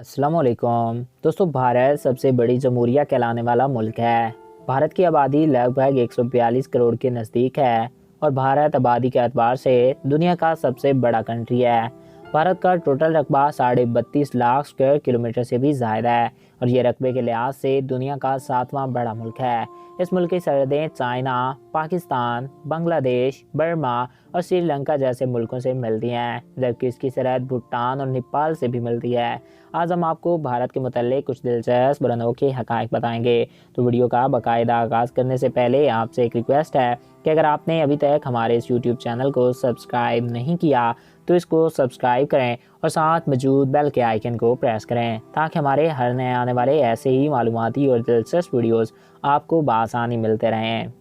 अस्सलाम वालेकुम दोस्तों। भारत सबसे बड़ी जमहूरिया कहलाने वाला मुल्क है। भारत की आबादी लगभग 142 करोड़ के नज़दीक है और भारत आबादी के एतबार से दुनिया का सबसे बड़ा कंट्री है। भारत का टोटल रकबा 32.5 लाख स्क्वायर किलोमीटर से भी ज़्यादा है और ये रकबे के लिहाज से दुनिया का 7वां बड़ा मुल्क है। इस मुल्क की सरहदें चाइना, पाकिस्तान, बांग्लादेश, बर्मा और श्रीलंका जैसे मुल्कों से मिलती हैं, जबकि इसकी सरहद भूटान और नेपाल से भी मिलती है। आज हम आपको भारत के मुताल्लिक़ कुछ दिलचस्प और अनोखे हक़ाइक़ बताएंगे। तो वीडियो का बाकायदा आगाज़ करने से पहले आपसे एक रिक्वेस्ट है कि अगर आपने अभी तक हमारे इस यूट्यूब चैनल को सब्सक्राइब नहीं किया तो इसको सब्सक्राइब करें और साथ मौजूद बेल के आइकन को प्रेस करें ताकि हमारे हर नए आने वाले ऐसे ही मालूमाती और दिलचस्प वीडियोस आपको बआसानी मिलते रहें।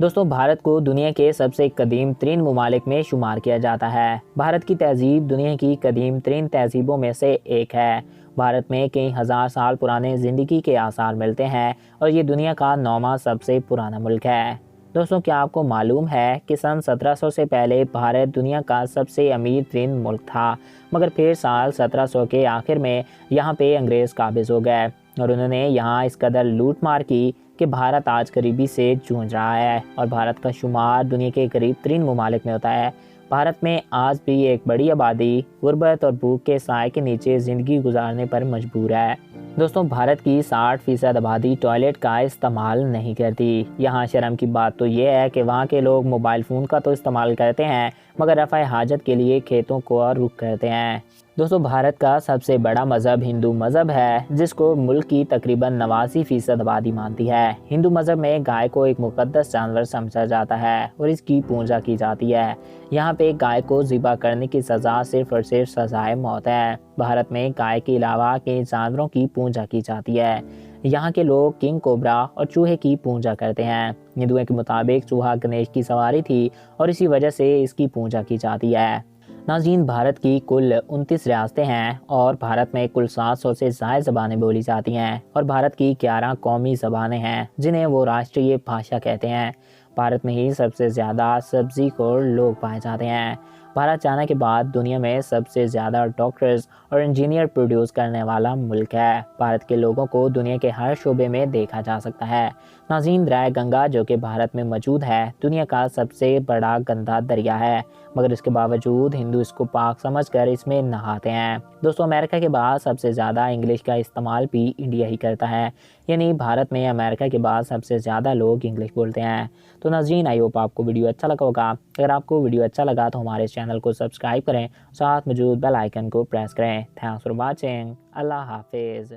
दोस्तों, भारत को दुनिया के सबसे कदीम तरीन ममालिक में शुमार किया जाता है। भारत की तहजीब दुनिया की कदीम तरीन तहजीबों में से एक है। भारत में कई हज़ार साल पुराने ज़िंदगी के आसार मिलते हैं और ये दुनिया का 9वां सबसे पुराना मुल्क है। दोस्तों, क्या आपको मालूम है कि सन 1700 से पहले भारत दुनिया का सबसे अमीर तरीन मुल्क था, मगर फिर साल 1700 के आखिर में यहाँ पे अंग्रेज़ काबिज़ हो गए और उन्होंने यहाँ इस कदर लूट मार की कि भारत आज गरीबी से जूझ रहा है और भारत का शुमार दुनिया के करीब तरीन ममालिक में होता है। भारत में आज भी एक बड़ी आबादी गुर्बत और भूख के साए के नीचे ज़िंदगी गुजारने पर मजबूर है। दोस्तों, भारत की 60% आबादी टॉयलेट का इस्तेमाल नहीं करती। यहाँ शर्म की बात तो ये है कि वहाँ के लोग मोबाइल फ़ोन का तो इस्तेमाल करते हैं, मगर रफ़ा हाजत के लिए खेतों को रुख करते हैं। दोस्तों, भारत का सबसे बड़ा मज़हब हिंदू मज़हब है, जिसको मुल्क की तकरीबन 89% आबादी मानती है। हिंदू मज़हब में गाय को एक मुक़द्दस जानवर समझा जाता है और इसकी पूजा की जाती है। यहाँ पे गाय को ज़िबा करने की सज़ा सिर्फ़ और सिर्फ सज़ाए मौत है। भारत में गाय के अलावा कई जानवरों की पूजा की जाती है। यहाँ के लोग किंग कोबरा और चूहे की पूजा करते हैं। हिंदुओं के मुताबिक चूहा गणेश की सवारी थी और इसी वजह से इसकी पूजा की जाती है। नाज़रीन, भारत की कुल 29 रियासतें हैं और भारत में कुल 700 से ज़ायद ज़बानें बोली जाती हैं और भारत की 11 कौमी ज़बानें हैं जिन्हें वो राष्ट्रीय भाषा कहते हैं। भारत में ही सबसे ज़्यादा सब्ज़ी खोर लोग पाए जाते हैं। भारत चाइना के बाद दुनिया में सबसे ज़्यादा डॉक्टर्स और इंजीनियर प्रोड्यूस करने वाला मुल्क है। भारत के लोगों को दुनिया के हर शोबे में देखा जा सकता है। नाज़रीन, दरिया गंगा जो कि भारत में मौजूद है, दुनिया का सबसे बड़ा गंदा दरिया है, मगर इसके बावजूद हिंदू इसको पाक समझकर इसमें नहाते हैं। दोस्तों, अमेरिका के बाद सबसे ज़्यादा इंग्लिश का इस्तेमाल भी इंडिया ही करता है, यानी भारत में अमेरिका के बाद सबसे ज़्यादा लोग इंग्लिश बोलते हैं। तो नाज़रीन, आई होप आपको वीडियो अच्छा लगा होगा। अगर आपको वीडियो अच्छा लगा तो हमारे चैनल को सब्सक्राइब करें, साथ मौजूद बेल आइकन को प्रेस करें। Thanks for watching. अल्लाह हाफिज़।